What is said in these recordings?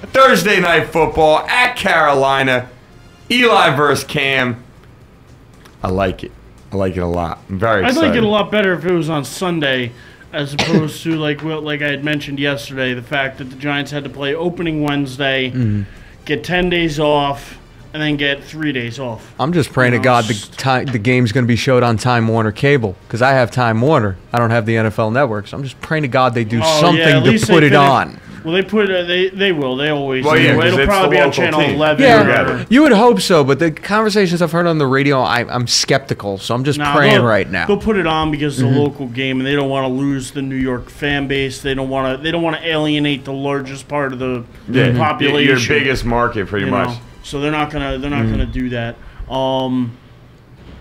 Thursday Night Football at Carolina. Eli versus Cam. I like it. I like it a lot. I'm very excited. I'd like it a lot better if it was on Sunday, as opposed to like I had mentioned yesterday, the fact that the Giants had to play opening Wednesday, get 10 days off, and then get 3 days off. I'm just praying to God the game's going to be showed on Time Warner Cable, because I have Time Warner. I don't have the NFL Network, so I'm just praying to God they do something to put it on. Well, they put they will. They always do. Yeah, it'll probably be on Channel 11. Yeah, you would hope so, but the conversations I've heard on the radio, I'm skeptical, so I'm just praying right now. They'll put it on because it's a local game, and they don't want to lose the New York fan base. They don't want to alienate the largest part of the population. Your biggest market, pretty much. So they're not gonna do that.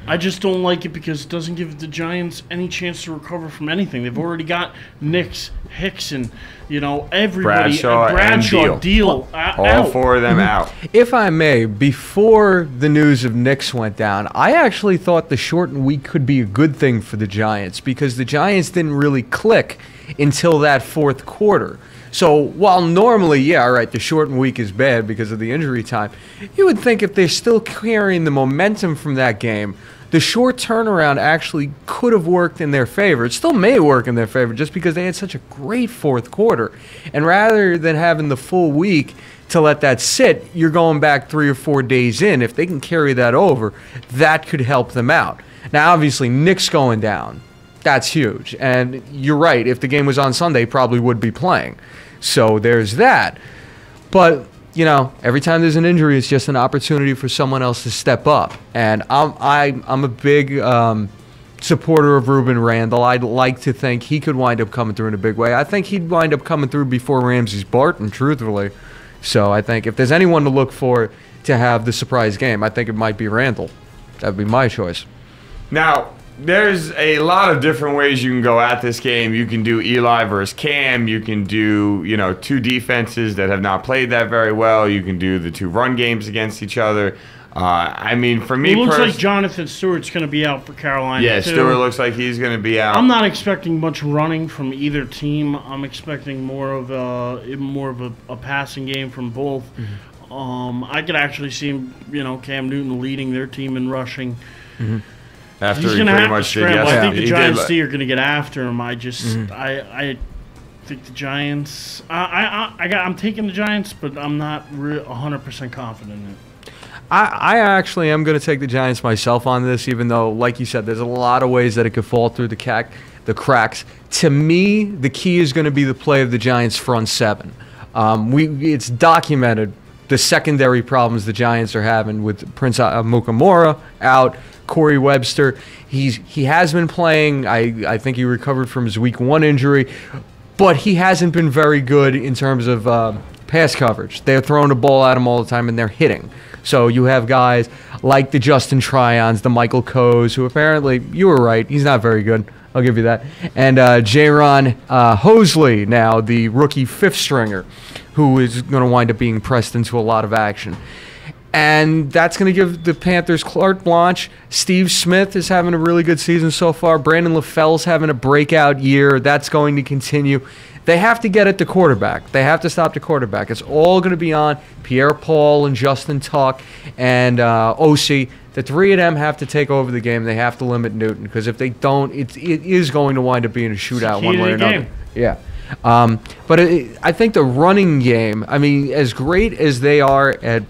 I just don't like it because it doesn't give the Giants any chance to recover from anything. They've already got Nix, Hickson, everybody. Bradshaw, Deal, all four of them out. If I may, before the news of Nix went down, I actually thought the shortened week could be a good thing for the Giants because the Giants didn't really click until that fourth quarter. So while normally, the shortened week is bad because of the injury time, you would think if they're still carrying the momentum from that game, the short turnaround actually could have worked in their favor. It still may work in their favor just because they had such a great fourth quarter. And rather than having the full week to let that sit, you're going back 3 or 4 days in. If they can carry that over, that could help them out. Now, obviously, Nick's going down. That's huge. And you're right. If the game was on Sunday, he probably would be playing. So there's that. But, every time there's an injury, it's just an opportunity for someone else to step up. And I'm a big supporter of Ruben Randall. I'd like to think he could wind up coming through in a big way. I think he'd wind up coming through before Ramses Barton, truthfully. So I think if there's anyone to look for to have the surprise game, I think it might be Randall. That would be my choice. Now, there's a lot of different ways you can go at this game. You can do Eli versus Cam. You can do, two defenses that have not played that very well. You can do the two run games against each other. For me, it looks like Jonathan Stewart's going to be out for Carolina. Yeah, too. Stewart looks like he's going to be out. I'm not expecting much running from either team. I'm expecting more of a passing game from both. I could actually see Cam Newton leading their team in rushing. After he's going to have to scramble. I think the Giants are going to get after him. I think the Giants. I'm taking the Giants, but I'm not 100% confident in it. I actually am going to take the Giants myself on this, even though, like you said, there's a lot of ways that it could fall through the cracks. To me, the key is going to be the play of the Giants' front seven. It's documented the secondary problems the Giants are having with Prince Mukamura out. Corey Webster, he has been playing. I think he recovered from his week 1 injury, but he hasn't been very good in terms of pass coverage. They're throwing the ball at him all the time, and they're hitting. So you have guys like the Justin Tryons, the Michael Coes, who apparently, you were right, he's not very good. I'll give you that. And Jaron Hosley, now the rookie fifth stringer, who is going to wind up being pressed into a lot of action. And that's going to give the Panthers carte blanche. Steve Smith is having a really good season so far. Brandon LaFell's having a breakout year. That's going to continue. They have to get at the quarterback. They have to stop the quarterback. It's all going to be on Pierre Paul and Justin Tuck and O.C. The three of them have to take over the game. They have to limit Newton, because if they don't, it is going to wind up being a shootout one way or another. Yeah. But I think the running game, as great as they are at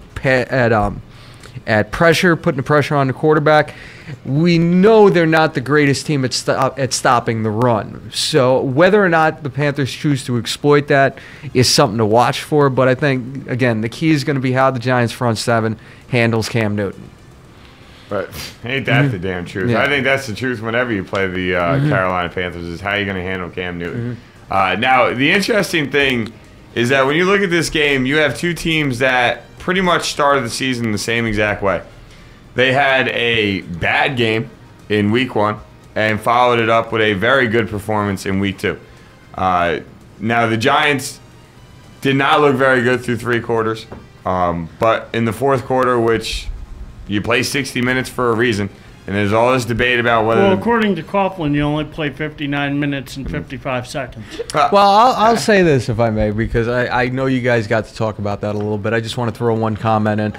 pressure, putting the pressure on the quarterback, we know they're not the greatest team at stopping the run. So whether or not the Panthers choose to exploit that is something to watch for. But I think, again, the key is going to be how the Giants' front seven handles Cam Newton. But ain't that the damn truth? Yeah. I think that's the truth whenever you play the Carolina Panthers, is how you're going to handle Cam Newton. Now, the interesting thing is that when you look at this game, you have two teams that pretty much started the season the same exact way. They had a bad game in week 1 and followed it up with a very good performance in week 2. Now, the Giants did not look very good through 3 quarters, but in the fourth quarter, which you play 60 minutes for a reason, And there's all this debate about whether... Well, according to Coughlin, you only play 59 minutes and 55 seconds. Well, I'll say this, if I may, because I know you guys got to talk about that a little bit. I just want to throw one comment in.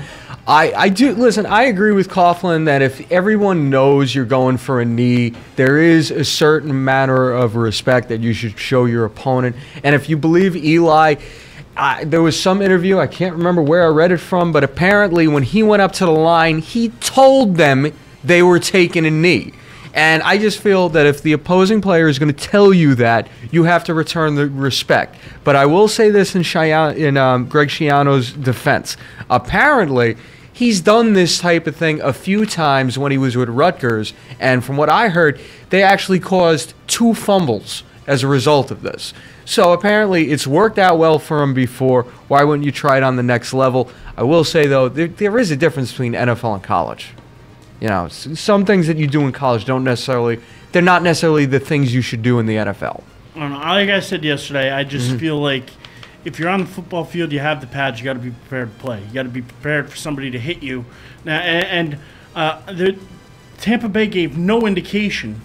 I do listen. I agree with Coughlin that if everyone knows you're going for a knee, there is a certain manner of respect that you should show your opponent. And if you believe Eli, there was some interview, I can't remember where I read it from, but apparently when he went up to the line, he told them they were taking a knee. And I just feel that if the opposing player is going to tell you that, you have to return the respect. But I will say this in Greg Schiano's defense. Apparently, he's done this type of thing a few times when he was with Rutgers. And from what I heard, they actually caused 2 fumbles as a result of this. So apparently it's worked out well for him before. Why wouldn't you try it on the next level? I will say, though, there is a difference between NFL and college. You know, some things that you do in college they're not necessarily the things you should do in the NFL. I don't know. Like I said yesterday, I just feel like if you're on the football field, you have the pads, you got to be prepared to play. You got to be prepared for somebody to hit you. Now, the Tampa Bay gave no indication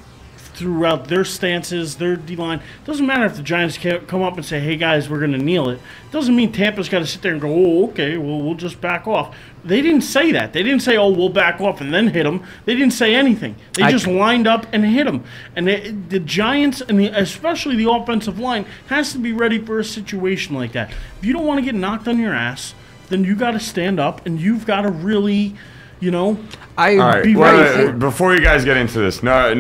throughout their stances, their D-line. Doesn't matter if the Giants come up and say, hey, guys, we're going to kneel it. Doesn't mean Tampa's got to sit there and go, oh, okay, well, we'll just back off. They didn't say that. They didn't say, oh, we'll back off and then hit them. They didn't say anything. They just lined up and hit them. And the Giants, and especially the offensive line, has to be ready for a situation like that. If you don't want to get knocked on your ass, then you got to stand up and you've got to really, you know, all right. be ready. Before you guys get into this, Mike,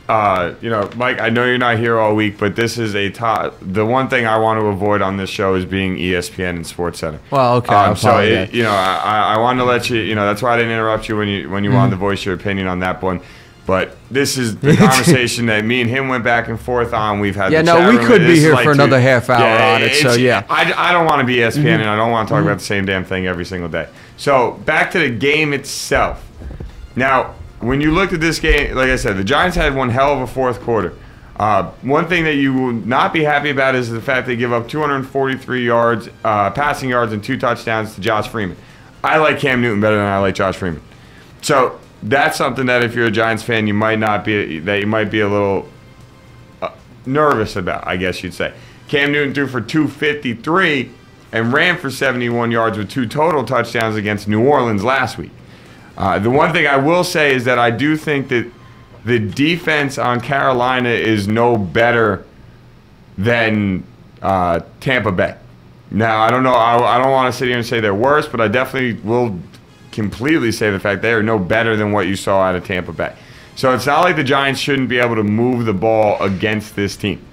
I know you're not here all week, but this is the one thing I want to avoid on this show is being ESPN and SportsCenter. Well, okay. I wanted to let you, that's why I didn't interrupt you when you wanted to voice your opinion on that one. But this is the conversation that me and him went back and forth on. We've had we could be here for another half hour on it. So yeah, I don't want to be ESPN and I don't want to talk about the same damn thing every single day. So back to the game itself. Now, when you looked at this game, like I said, the Giants had one hell of a fourth quarter. One thing that you will not be happy about is the fact they give up 243 yards, passing yards, and 2 touchdowns to Josh Freeman. I like Cam Newton better than I like Josh Freeman. So that's something that if you're a Giants fan, you might be a little nervous about, I guess you'd say. Cam Newton threw for 253 and ran for 71 yards with 2 total touchdowns against New Orleans last week. The one thing I will say is that I do think that the defense on Carolina is no better than Tampa Bay. Now, I don't know. I don't want to sit here and say they're worse, but I definitely will completely say the fact they are no better than what you saw out of Tampa Bay. So it's not like the Giants shouldn't be able to move the ball against this team.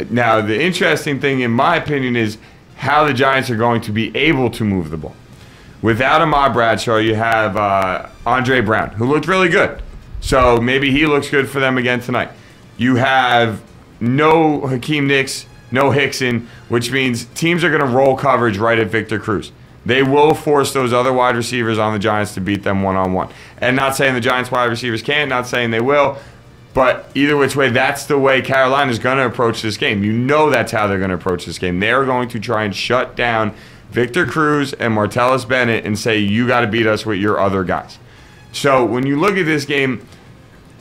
Now, the interesting thing, in my opinion, is how the Giants are going to be able to move the ball. Without Ahmad Bradshaw, you have Andre Brown, who looked really good. So maybe he looks good for them again tonight. You have no Hakeem Nicks, no Hickson, which means teams are going to roll coverage right at Victor Cruz. They will force those other wide receivers on the Giants to beat them one-on-one. And not saying the Giants wide receivers can't, not saying they will, but either which way, that's the way Carolina is going to approach this game. You know that's how they're going to approach this game. They're going to try and shut down Victor Cruz and Martellus Bennett and say, you got to beat us with your other guys. So when you look at this game,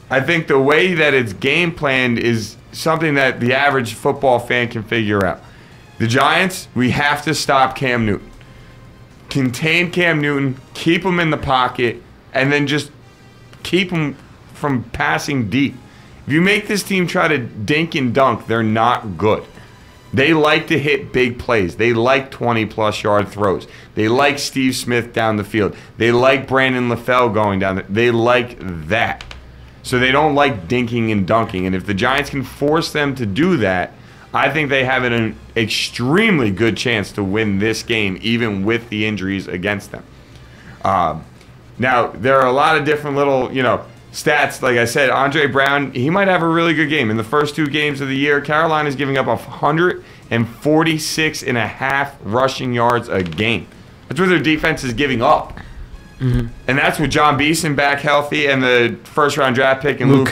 I think the way that it's game planned is something that the average football fan can figure out. The Giants, we have to stop Cam Newton. Contain Cam Newton, keep him in the pocket, and then just keep him from passing deep. If you make this team try to dink and dunk, they're not good. They like to hit big plays. They like 20-plus yard throws. They like Steve Smith down the field. They like Brandon LaFell going down. They like that. So they don't like dinking and dunking. And if the Giants can force them to do that, I think they have an extremely good chance to win this game, even with the injuries against them. Now, there are a lot of different little, stats. Like I said, Andre Brown, he might have a really good game. In the first 2 games of the year, Carolina's giving up 146.5 rushing yards a game. That's what their defense is giving up. Mm-hmm. And that's with John Beeson back healthy and the first-round draft pick and Luke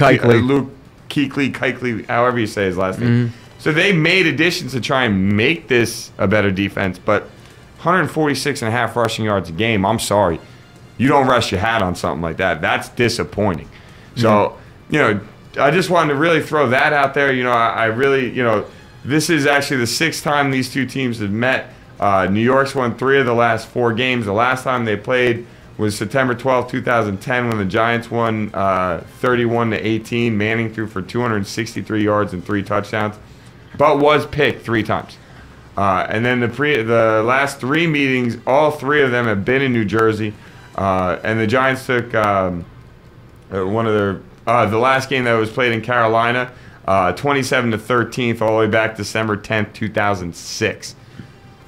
Kuechly, however you say his last name. Mm-hmm. So they made additions to try and make this a better defense, but 146.5 rushing yards a game, I'm sorry. you don't rest your hat on something like that. That's disappointing. So, I just wanted to really throw that out there. I really, this is actually the 6th time these two teams have met. New York's won 3 of the last 4 games. The last time they played was September 12, 2010, when the Giants won 31-18. Manning threw for 263 yards and 3 touchdowns, but was picked 3 times. And then the last 3 meetings, all 3 of them have been in New Jersey. And the Giants took one of their the last game that was played in Carolina, 27-13, all the way back December 10th, 2006.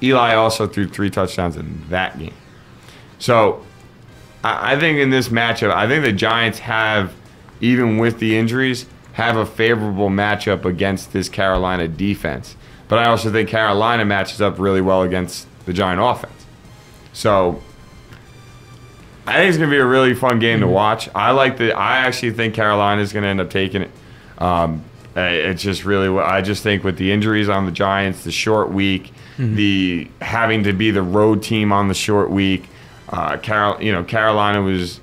Eli also threw 3 touchdowns in that game. So I think in this matchup, I think the Giants have, even with the injuries, have a favorable matchup against this Carolina defense. But I also think Carolina matches up really well against the Giant offense. So I think it's going to be a really fun game to watch. I actually think Carolina is going to end up taking it. It's just really, I just think with the injuries on the Giants, the short week, the having to be the road team on the short week, Carolina was.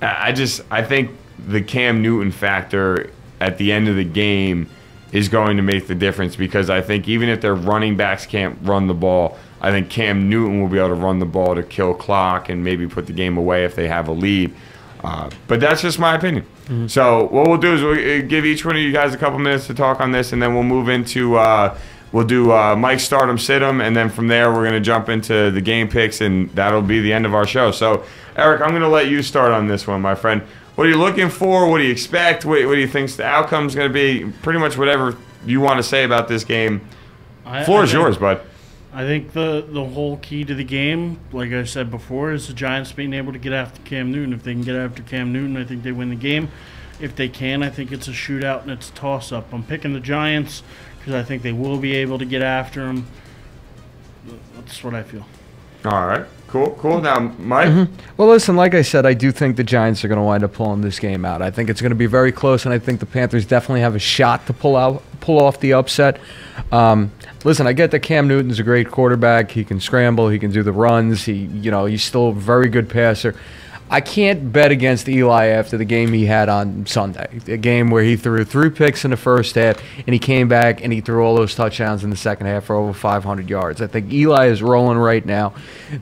I think the Cam Newton factor at the end of the game is going to make the difference, because I think even if their running backs can't run the ball, I think Cam Newton will be able to run the ball to kill clock and maybe put the game away if they have a lead. But that's just my opinion. So what we'll do is we'll give each one of you guys a couple minutes to talk on this, and then we'll move into we'll do Mike start 'em, sit 'em, and then from there we're going to jump into the game picks, and that'll be the end of our show. So Eric, I'm going to let you start on this one, my friend. What are you looking for? What do you expect? What do you think the outcome's going to be? Pretty much whatever you want to say about this game. Floor is yours, bud. I think the whole key to the game, like I said before, is the Giants being able to get after Cam Newton. If they can get after Cam Newton, I think they win the game. If they can, I think it's a shootout and it's a toss-up. I'm picking the Giants because I think they will be able to get after him. That's what I feel. All right. Cool. Now, Mike? Well, listen, like I said, I do think the Giants are going to wind up pulling this game out. I think it's going to be very close, and I think the Panthers definitely have a shot to pull off the upset. Listen, I get that Cam Newton's a great quarterback. He can scramble. He can do the runs. He's still a very good passer. I can't bet against Eli after the game he had on Sunday, a game where he threw 3 picks in the first half, and he came back and he threw all those touchdowns in the second half for over 500 yards. I think Eli is rolling right now.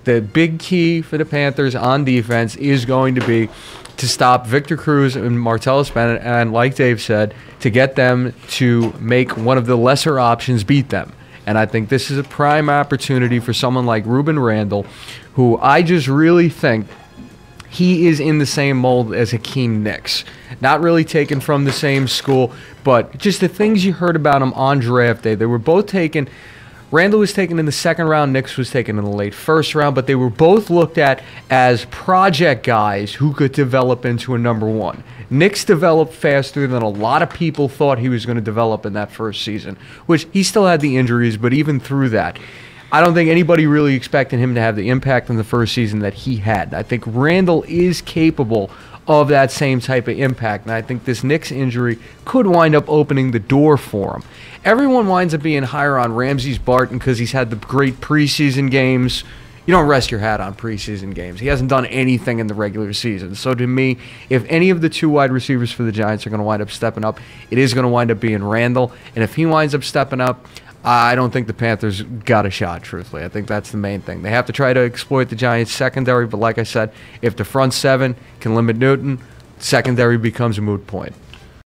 The big key for the Panthers on defense is going to be to stop Victor Cruz and Martellus Bennett, and like Dave said, to get them to make one of the lesser options beat them. And I think this is a prime opportunity for someone like Ruben Randall, who I just really think he is in the same mold as Hakeem Nicks. Not really taken from the same school, but just the things you heard about him on draft day. They were both taken. Randall was taken in the 2nd round. Nicks was taken in the late 1st round, but they were both looked at as project guys who could develop into a number 1. Nicks developed faster than a lot of people thought he was going to develop in that first season, which he still had the injuries, but even through that, I don't think anybody really expected him to have the impact in the first season that he had. I think Randall is capable of that same type of impact, and I think this Nicks injury could wind up opening the door for him. Everyone winds up being higher on Ramses Barton because he's had the great preseason games. You don't rest your hat on preseason games. He hasn't done anything in the regular season. So to me, if any of the 2 wide receivers for the Giants are going to wind up stepping up, it is going to wind up being Randall. And if he winds up stepping up, I don't think the Panthers got a shot, truthfully. I think that's the main thing. They have to try to exploit the Giants' secondary, but like I said, if the front 7 can limit Newton, secondary becomes a moot point.